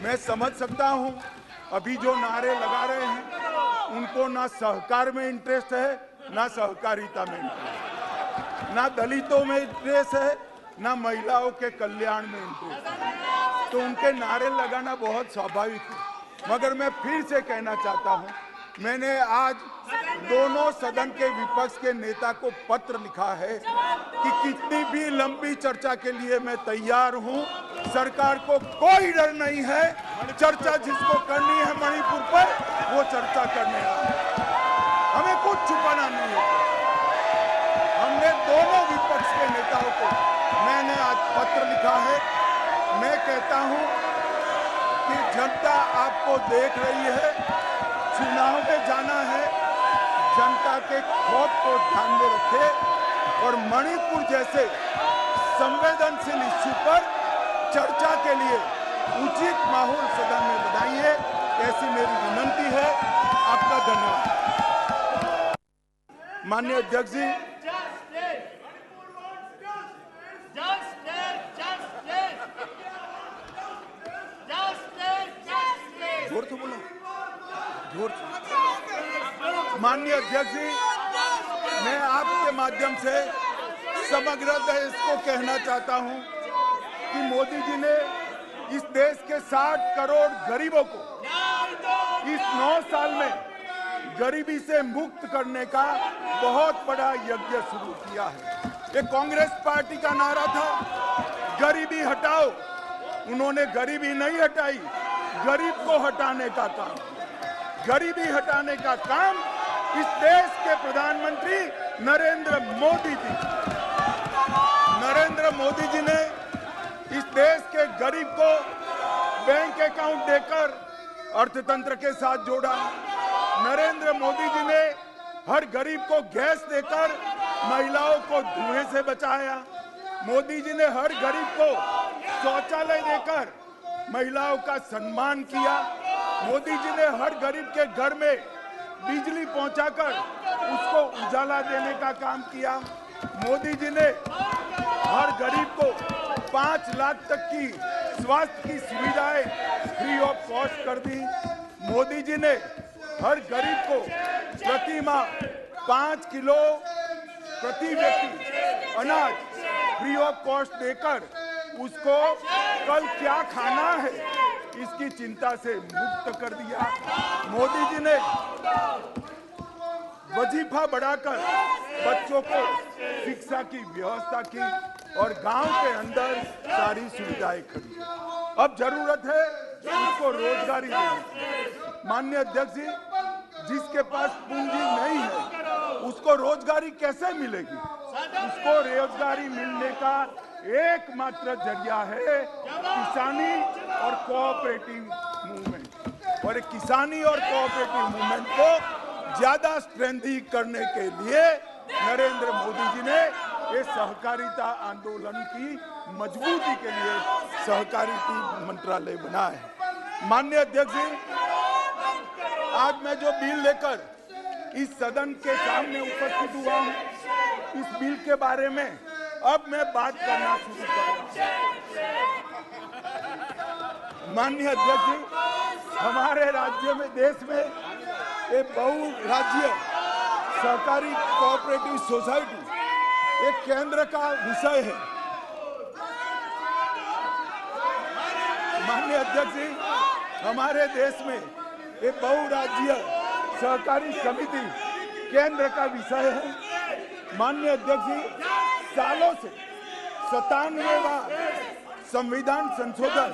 मैं समझ सकता हूं अभी जो नारे लगा रहे हैं उनको ना सहकार में इंटरेस्ट है, ना सहकारिता में इंटरेस्ट, ना दलितों में इंटरेस्ट है, ना महिलाओं के कल्याण में इंटरेस्ट है। तो उनके नारे लगाना बहुत स्वाभाविक है। मगर मैं फिर से कहना चाहता हूं, मैंने आज दोनों सदन के विपक्ष के नेता को पत्र लिखा है कि कितनी भी लंबी चर्चा के लिए मैं तैयार हूं। सरकार को कोई डर नहीं है। चर्चा जिसको करनी है मणिपुर पर, वो चर्चा करने आए। हमें कुछ छुपाना नहीं है। हमने दोनों विपक्ष के नेताओं को मैंने आज पत्र लिखा है। मैं कहता हूं कि जनता आपको देख रही है, चुनाव में जाना है, जनता के खौफ को ध्यान में रखे और मणिपुर जैसे संवेदनशील इश्यू पर चर्चा के लिए उचित माहौल सदन में बनाइए, ऐसी मेरी विनंती है। आपका धन्यवाद। माननीय अध्यक्ष जी, जोर से बोलो, जोर से। माननीय अध्यक्ष जी, मैं आपके माध्यम से समग्र देश को कहना चाहता हूं कि मोदी जी ने इस देश के 60 करोड़ गरीबों को इस 9 साल में गरीबी से मुक्त करने का बहुत बड़ा यज्ञ शुरू किया है। ये कांग्रेस पार्टी का नारा था, गरीबी हटाओ। उन्होंने गरीबी नहीं हटाई, गरीब को हटाने का काम। गरीबी हटाने का काम इस देश के प्रधानमंत्री नरेंद्र मोदी जी। नरेंद्र मोदी जी ने इस देश के गरीब को बैंक अकाउंट देकर अर्थतंत्र के साथ जोड़ा। नरेंद्र मोदी जी ने हर गरीब को गैस देकर महिलाओं को धुएं से बचाया। मोदी जी ने हर गरीब को शौचालय देकर महिलाओं का सम्मान किया। मोदी जी ने हर गरीब के घर में बिजली पहुंचाकर उसको उजाला देने का काम किया। मोदी जी ने हर गरीब को 5 लाख तक की स्वास्थ्य की सुविधाएं फ्री ऑफ कॉस्ट कर दी। मोदी जी ने हर गरीब को प्रति माह 5 किलो प्रति व्यक्ति अनाज फ्री ऑफ कॉस्ट देकर उसको कल क्या खाना है इसकी चिंता से मुक्त कर दिया। मोदी जी ने वजीफा बढ़ाकर बच्चों को शिक्षा की व्यवस्था की और गांव के अंदर सारी सुविधाएं खड़ी। अब जरूरत है उसको रोजगारी देने। माननीय अध्यक्ष जी, जिसके पास पूंजी नहीं है उसको रोजगारी कैसे मिलेगी? उसको रोजगारी मिलने का एकमात्र जरिया है किसानी और कोऑपरेटिव मूवमेंट। और किसानी और कोऑपरेटिव मूवमेंट को ज्यादा स्ट्रेंथी करने के लिए नरेंद्र मोदी जी ने ये सहकारिता आंदोलन की मजबूती के लिए सहकारिता मंत्रालय बना है। माननीय अध्यक्ष जी, आज मैं जो बिल लेकर इस सदन के सामने उपस्थित हुआ हूं, इस बिल के बारे में अब मैं बात करना शुरू कर रहा हूं। माननीय अध्यक्ष जी, हमारे राज्य में, देश में एक बहुराज्य सहकारी कोऑपरेटिव सोसाइटी एक केंद्र का विषय है। माननीय अध्यक्ष जी, हमारे देश में एक बहुराज्य सहकारी समिति केंद्र का विषय है। माननीय अध्यक्ष जी, सालों से 97वां संविधान संशोधन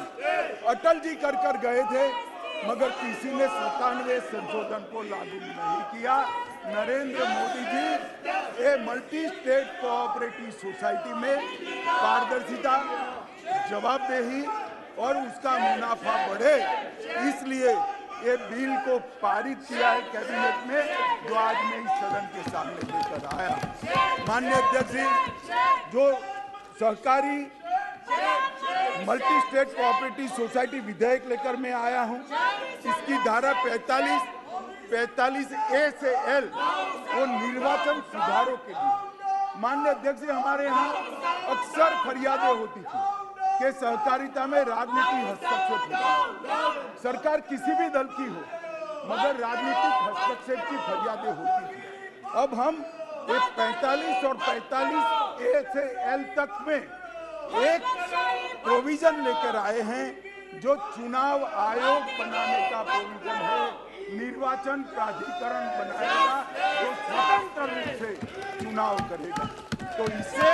अटल जी कर गए थे, मगर किसी ने 97वें संशोधन को लागू नहीं किया। नरेंद्र मोदी जी ये मल्टी स्टेट कोऑपरेटिव सोसाइटी में पारदर्शिता, जवाबदेही और उसका मुनाफा बढ़े, इसलिए ये बिल को पारित किया है कैबिनेट में, जो आज मैं इस सदन के सामने लेकर आया। माननीय अध्यक्ष जी, जो सहकारी मल्टी स्टेट कोऑपरेटिव सोसाइटी विधेयक लेकर मैं आया हूं, इसकी धारा 45A से L वो निर्वाचन सुधारों के लिए। माननीय अध्यक्ष जी, हमारे यहाँ अक्सर फरियादें होती थी कि सहकारिता में राजनीति हस्तक्षेप होता है। सरकार किसी भी दल की हो, मगर राजनीतिक हस्तक्षेप की फरियादें होती थी। अब हम एक 45 और 45A से L तक में एक प्रोविजन लेकर आए हैं जो चुनाव आयोग बनाने का प्रोविजन है। निर्वाचन प्राधिकरण बनाएगा जो स्वतंत्र रूप से चुनाव करेगा, तो इससे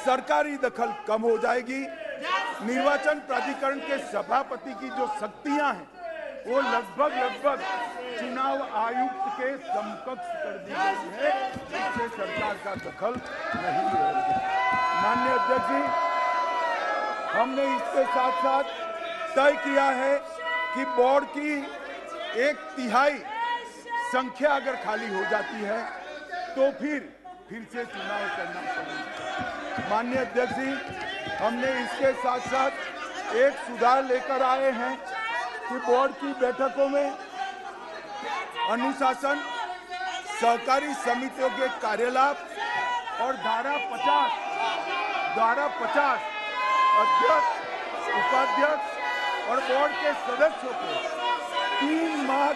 सरकारी दखल कम हो जाएगी। निर्वाचन प्राधिकरण के सभापति की जो शक्तियां हैं वो लगभग चुनाव आयुक्त के समकक्ष कर दी गई है, इससे सरकार का दखल नहीं रहेगा। माननीय अध्यक्ष जी, हमने इसके साथ साथ तय किया है कि बोर्ड की 1/3 संख्या अगर खाली हो जाती है तो फिर से चुनाव करना पड़ेगा। माननीय अध्यक्ष जी, हमने इसके साथ साथ एक सुधार लेकर आए हैं कि बोर्ड की बैठकों में अनुशासन, सहकारी समितियों के कार्यलाभ और धारा 50 अध्यक्ष, उपाध्यक्ष और बोर्ड के सदस्यों को 3 माह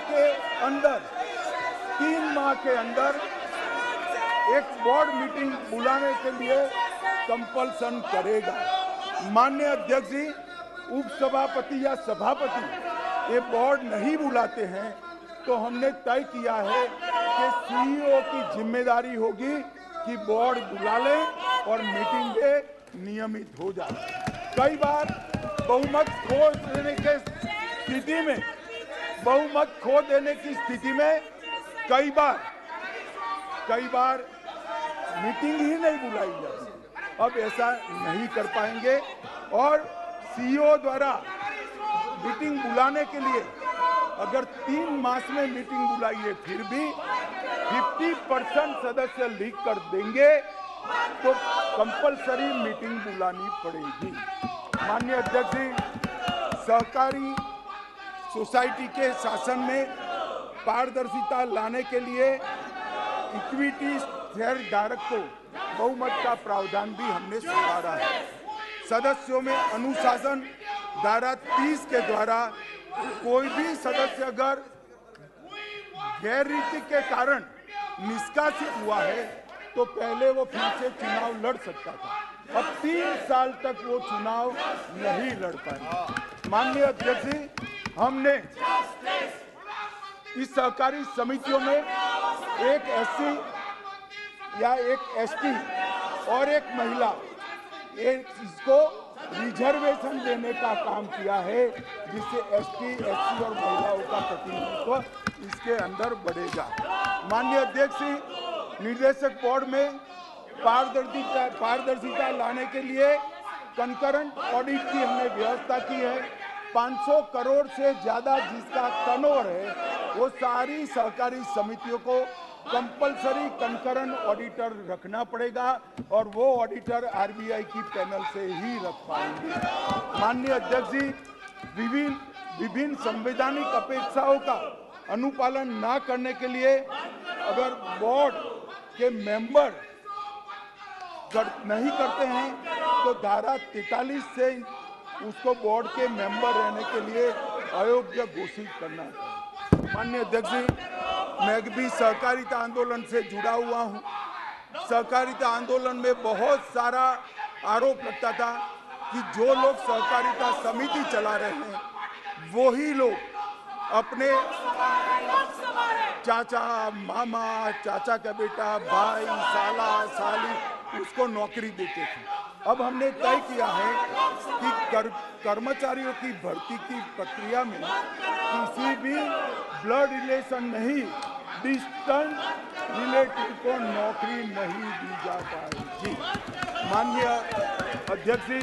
के अंदर एक बोर्ड मीटिंग बुलाने के लिए कंपल्सन करेगा। माननीय अध्यक्ष जी, उपसभापति या सभापति ये बोर्ड नहीं बुलाते हैं तो हमने तय किया है कि CEO की जिम्मेदारी होगी कि बोर्ड बुला लें और मीटिंगें नियमित हो जाए। कई बार बहुमत खो देने की स्थिति में कई बार मीटिंग ही नहीं बुलाई जाती। अब ऐसा नहीं कर पाएंगे और CEO द्वारा मीटिंग बुलाने के लिए अगर 3 मास में मीटिंग बुलाइए फिर भी 50% सदस्य लीक कर देंगे तो कंपलसरी मीटिंग बुलानी पड़ेगी। माननीय अध्यक्ष जी, सहकारी सोसाइटी के शासन में पारदर्शिता लाने के लिए इक्विटी शेयर धारक को बहुमत का प्रावधान भी हमने सुधारा है। सदस्यों में अनुशासन धारा 30 के द्वारा कोई भी सदस्य अगर गैर रीति के कारण निष्कासित हुआ है तो पहले वो फिर से चुनाव लड़ सकता था, अब 3 साल तक वो चुनाव नहीं लड़ पाएगा। माननीय अध्यक्ष जी, हमने इस सहकारी समितियों में एक SC या एक ST और एक महिला इसको रिजर्वेशन देने का काम किया है, जिससे ST, SC और महिलाओं का प्रतिनिधित्व इसके अंदर बढ़ेगा। माननीय अध्यक्ष जी, निर्देशक बोर्ड में पारदर्शिता लाने के लिए कंकरेंट ऑडिट की हमने व्यवस्था की है। 500 करोड़ से ज्यादा जिसका टर्नओवर है वो सारी सहकारी समितियों को कंपलसरी कंकरेंट ऑडिटर रखना पड़ेगा और वो ऑडिटर RBI की पैनल से ही रख पाएंगे। माननीय अध्यक्ष जी, विभिन्न संवैधानिक अपेक्षाओं का अनुपालन न करने के लिए अगर बोर्ड के मेंबर नहीं करते हैं तो धारा 43 से उसको बोर्ड के मेंबर रहने के लिए अयोग्य घोषित करना है। माननीय अध्यक्ष जी, मैं भी सहकारिता आंदोलन से जुड़ा हुआ हूं। सहकारिता आंदोलन में बहुत सारा आरोप लगता था कि जो लोग सहकारिता समिति चला रहे हैं वही लोग अपने चाचा, मामा, चाचा का बेटा, भाई, साला, साली उसको नौकरी देते थे। अब हमने तय किया है कि कर्मचारियों की भर्ती की प्रक्रिया में किसी भी ब्लड रिलेशन नहीं, डिस्टेंस रिलेटिव को नौकरी नहीं दी जा पाएगी। माननीय अध्यक्ष जी,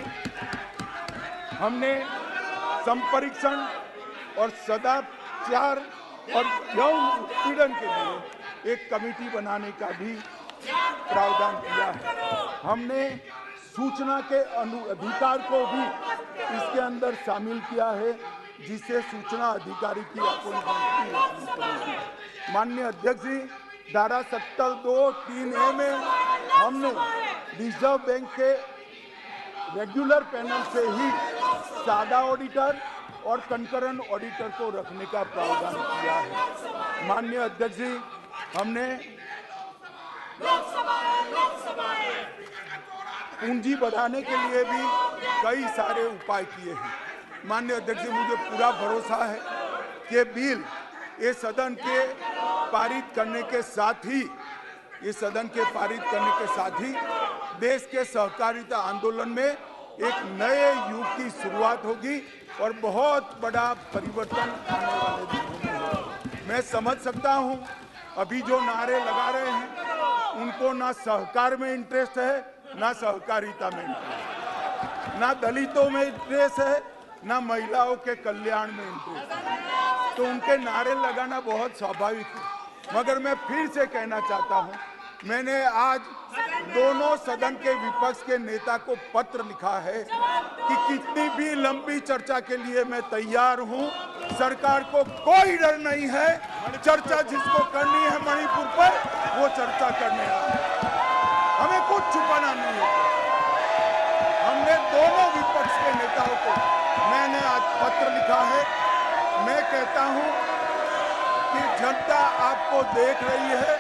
हमने संपरीक्षण और सदाचार और यौन उत्पीड़न के लिए एक कमेटी बनाने का भी प्रावधान किया है। हमने सूचना के अधिकार को भी इसके अंदर शामिल किया है, जिससे सूचना अधिकारी की अपॉइंटमेंट होगी। माननीय अध्यक्ष जी, धारा 72(3)A में हमने रिजर्व बैंक के रेगुलर पैनल से ही सादा ऑडिटर और कंकरन ऑडिटर को रखने का प्रावधान किया है। माननीय अध्यक्ष जी, हमने पूंजी बढ़ाने के लिए भी कई सारे उपाय किए हैं। माननीय अध्यक्ष जी, मुझे पूरा भरोसा है कि बिल ये सदन के पारित करने के साथ ही देश के सहकारिता आंदोलन में एक नए युग की शुरुआत होगी और बहुत बड़ा परिवर्तन आने वाले दिनों में होगा। मैं समझ सकता हूं, अभी जो नारे लगा रहे हैं उनको ना सहकार में इंटरेस्ट है, ना सहकारिता में इंटरेस्ट, ना दलितों में इंटरेस्ट है, ना महिलाओं के कल्याण में इंटरेस्ट है। तो उनके नारे लगाना बहुत स्वाभाविक है। मगर मैं फिर से कहना चाहता हूं, मैंने आज दोनों सदन के विपक्ष के नेता को पत्र लिखा है कि कितनी भी लंबी चर्चा के लिए मैं तैयार हूं। सरकार को कोई डर नहीं है। चर्चा जिसको करनी है मणिपुर पर, वो चर्चा करने आए। हमें कुछ छुपाना नहीं है। हमने दोनों विपक्ष के नेताओं को मैंने आज पत्र लिखा है। मैं कहता हूं कि जनता आपको देख रही है,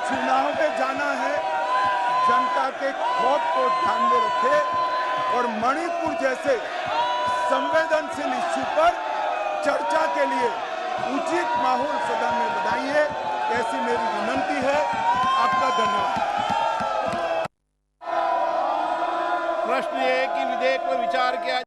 चुनाव में जाना है, जनता के खौफ को ध्यान में रखे और मणिपुर जैसे संवेदनशील इश्यू पर चर्चा के लिए उचित माहौल सदन में बनाइए, ऐसी मेरी विनंती है। आपका धन्यवाद। प्रश्न ये है कि विधेयक पर विचार किया